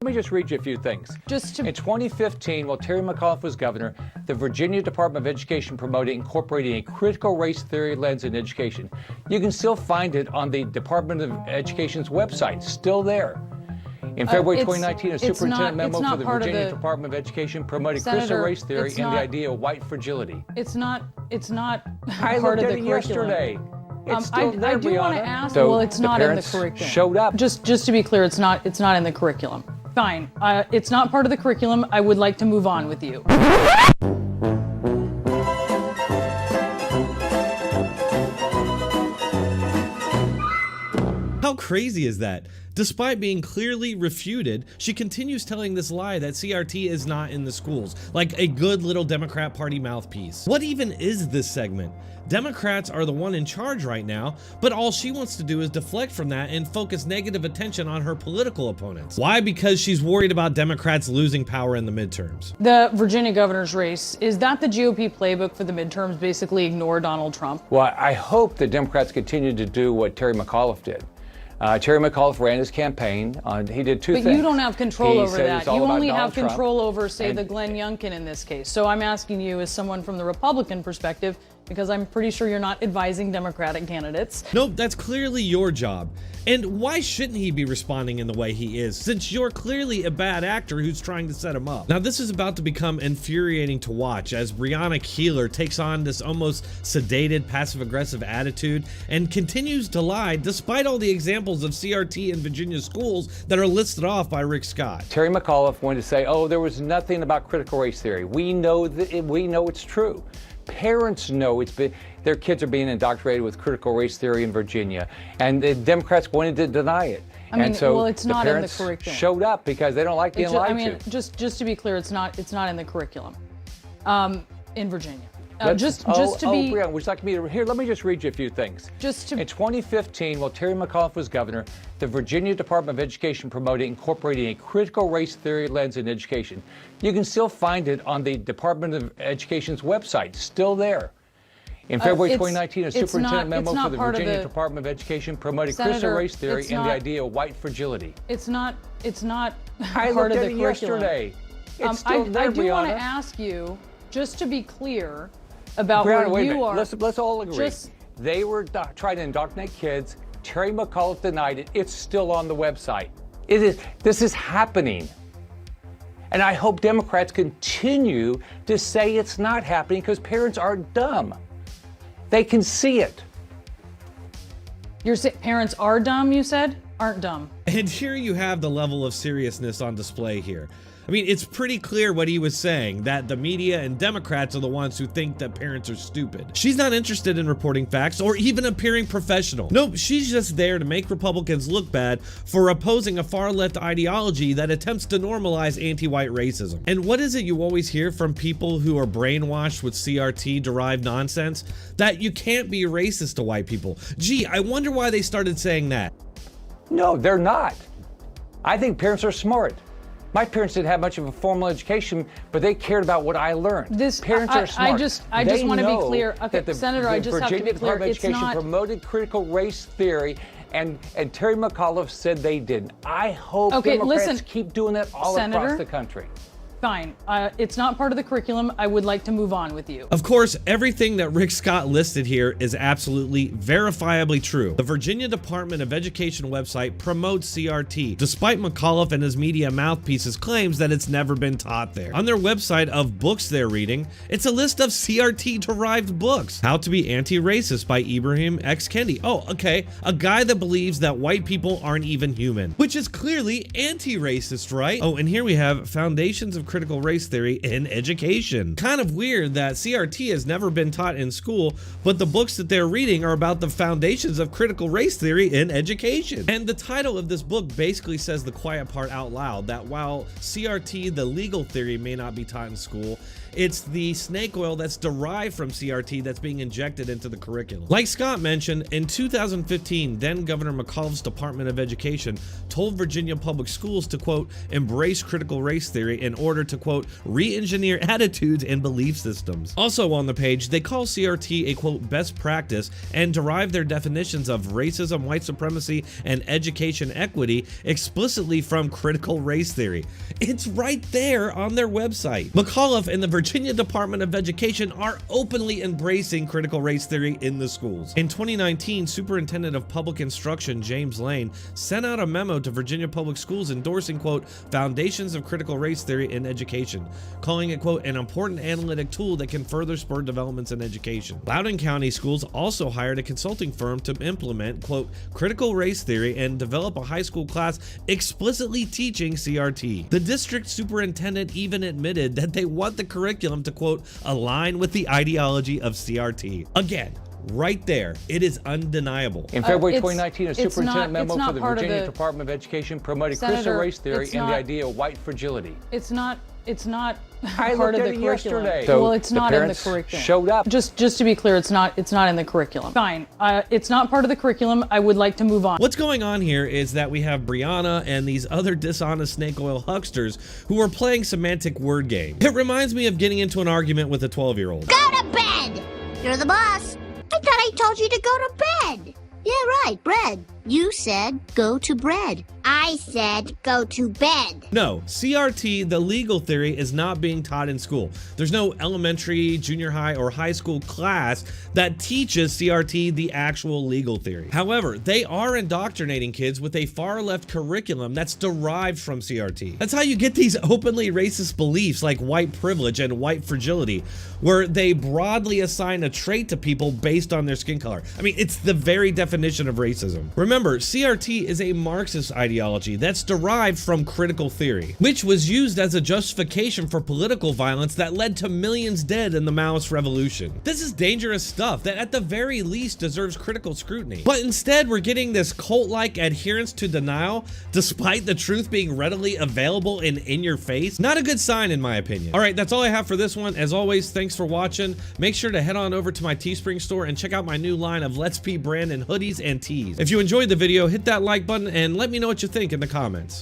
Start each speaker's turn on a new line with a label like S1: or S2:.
S1: Let me just read you a few things. In 2015, while Terry McAuliffe was governor, the Virginia Department of Education promoted incorporating a critical race theory lens in education. You can still find it on the Department of Education's website, still there. In February 2019, a superintendent memo for the Virginia Department of Education promoted critical race theory and the idea of white fragility.
S2: It's not
S1: I
S2: part
S1: looked
S2: of
S1: at
S2: the
S1: it
S2: curriculum.
S1: yesterday. It's still there,
S2: I do want to
S1: Brianna.
S2: ask.
S1: So
S2: well, it's not in the curriculum.
S1: Showed up.
S2: Just to be clear, it's not in the curriculum. Fine. It's not part of the curriculum. I would like to move on with you.
S3: How crazy is that? Despite being clearly refuted, she continues telling this lie that CRT is not in the schools, like a good little Democrat Party mouthpiece. What even is this segment? Democrats are the one in charge right now, but all she wants to do is deflect from that and focus negative attention on her political opponents. Why? Because she's worried about Democrats losing power in the midterms.
S2: The Virginia governor's race, is that the GOP playbook for the midterms, basically ignore Donald Trump?
S1: Well, I hope the Democrats continue to do what Terry McAuliffe did. Terry McAuliffe ran his campaign. He did two things.
S2: But you don't have control over that. You only have
S1: Trump.
S2: control over, say, the Glenn Youngkin in this case. So I'm asking you as someone from the Republican perspective, because I'm pretty sure you're not advising Democratic candidates.
S3: Nope, that's clearly your job. And why shouldn't he be responding in the way he is, since you're clearly a bad actor who's trying to set him up? Now, this is about to become infuriating to watch as Breonna Keeler takes on this almost sedated, passive-aggressive attitude and continues to lie despite all the examples of CRT in Virginia schools that are listed off by Rick Scott.
S1: Terry McAuliffe wanted to say, oh, there was nothing about critical race theory. We know it's true. Parents know their kids are being indoctrinated with critical race theory in Virginia, and the Democrats wanted to deny it.
S2: And so well, it's not in the curriculum.
S1: Showed up because they don't like being lied to.
S2: Just to be clear, it's not in the curriculum in Virginia. Just to be.
S1: Brianna, would you like me to? Here, let me just read you a few things. In 2015, while Terry McAuliffe was governor, the Virginia Department of Education promoted incorporating a critical race theory lens in education. You can still find it on the Department of Education's website, still there. In February 2019, a superintendent memo for the Virginia Department of Education promoted critical race theory and the idea of white fragility.
S2: It's not
S1: I
S2: part
S1: looked
S2: of
S1: at
S2: the
S1: it
S2: curriculum.
S1: Yesterday. It's still there,
S2: I do want to
S1: Brianna.
S2: ask you, just to be clear, about
S1: Brianna,
S2: where you are.
S1: Let's all agree. They were trying to indoctrinate kids. Terry McAuliffe denied it. It's still on the website. This is happening. And I hope Democrats continue to say it's not happening because parents are dumb. They can see it.
S2: You're saying parents are dumb, you said? Aren't dumb.
S3: And here you have the level of seriousness on display here. I mean, it's pretty clear what he was saying, that the media and Democrats are the ones who think that parents are stupid. She's not interested in reporting facts or even appearing professional. Nope, she's just there to make Republicans look bad for opposing a far-left ideology that attempts to normalize anti-white racism. And what is it you always hear from people who are brainwashed with CRT-derived nonsense? That you can't be racist to white people. Gee, I wonder why they started saying that.
S1: No, they're not. I think parents are smart. My parents didn't have much of a formal education, but they cared about what I learned. Parents are smart.
S2: I just want to be clear. Okay,
S1: that
S2: Senator, I just have to be clear.
S1: Department of
S2: It's
S1: Education
S2: not
S1: promoted critical race theory, and Terry McAuliffe said they didn't. I hope Democrats keep doing that all across the country.
S2: Fine. It's not part of the curriculum. I would like to move on with you.
S3: Of course, everything that Rick Scott listed here is absolutely verifiably true. The Virginia Department of Education website promotes CRT, despite McAuliffe and his media mouthpieces' claims that it's never been taught there. On their website of books they're reading, it's a list of CRT-derived books. How to be Anti-Racist by Ibrahim X. Kendi. Oh, okay, a guy that believes that white people aren't even human, which is clearly anti-racist, right? Oh, and here we have Foundations of Critical Race Theory in Education. Kind of weird that CRT has never been taught in school, but the books that they're reading are about the foundations of critical race theory in education. And the title of this book basically says the quiet part out loud, that while CRT, the legal theory, may not be taught in school, it's the snake oil that's derived from CRT that's being injected into the curriculum. Like Scott mentioned, in 2015, then Governor McAuliffe's Department of Education told Virginia public schools to, quote, embrace critical race theory in order to, quote, re-engineer attitudes and belief systems. Also on the page, they call CRT a, quote, best practice and derive their definitions of racism, white supremacy, and education equity explicitly from critical race theory. It's right there on their website. McAuliffe and the Virginia Department of Education are openly embracing critical race theory in the schools. In 2019, Superintendent of Public Instruction James Lane sent out a memo to Virginia public schools endorsing, quote, foundations of critical race theory in education, calling it, quote, an important analytic tool that can further spur developments in education. Loudoun County schools also hired a consulting firm to implement, quote, critical race theory and develop a high school class explicitly teaching CRT. The district superintendent even admitted that they want the curriculum to, quote, align with the ideology of CRT. Again, right there, it is undeniable.
S1: In February 2019, a
S2: it's
S1: superintendent
S2: not-
S1: memo
S2: it's not
S1: for the
S2: part of
S1: Virginia
S2: the-
S1: Department of Education promoted
S2: Senator,
S1: critical race theory
S2: it's
S1: and the
S2: not-
S1: idea of white fragility.
S2: It's not
S1: I
S2: part
S1: looked
S2: of
S1: at
S2: the
S1: it
S2: curriculum.
S1: yesterday. So
S2: Well, it's
S1: the
S2: not in the
S1: parents
S2: curriculum.
S1: showed up.
S2: Just to be clear, it's not in the curriculum. Fine. It's not part of the curriculum. I would like to move on.
S3: What's going on here is that we have Brianna and these other dishonest snake oil hucksters who are playing semantic word game. It reminds me of getting into an argument with a 12-year-old.
S4: Go to bed! You're the boss. I thought I told you to go to bed. Yeah, right, bread. You said go to bread. I said go to bed.
S3: No, CRT, the legal theory, is not being taught in school. There's no elementary, junior high, or high school class that teaches CRT, the actual legal theory. However, they are indoctrinating kids with a far-left curriculum that's derived from CRT. That's how you get these openly racist beliefs like white privilege and white fragility, where they broadly assign a trait to people based on their skin color. I mean, it's the very definition of racism. Remember, CRT is a Marxist ideology that's derived from critical theory, which was used as a justification for political violence that led to millions dead in the Maoist revolution. This is dangerous stuff that at the very least deserves critical scrutiny. But instead, we're getting this cult-like adherence to denial, despite the truth being readily available and in your face. Not a good sign, in my opinion. All right, that's all I have for this one. As always, thanks for watching. Make sure to head on over to my Teespring store and check out my new line of Let's Be Brandon hoodies and tees. If you enjoyed the video, hit that like button and let me know what you think in the comments.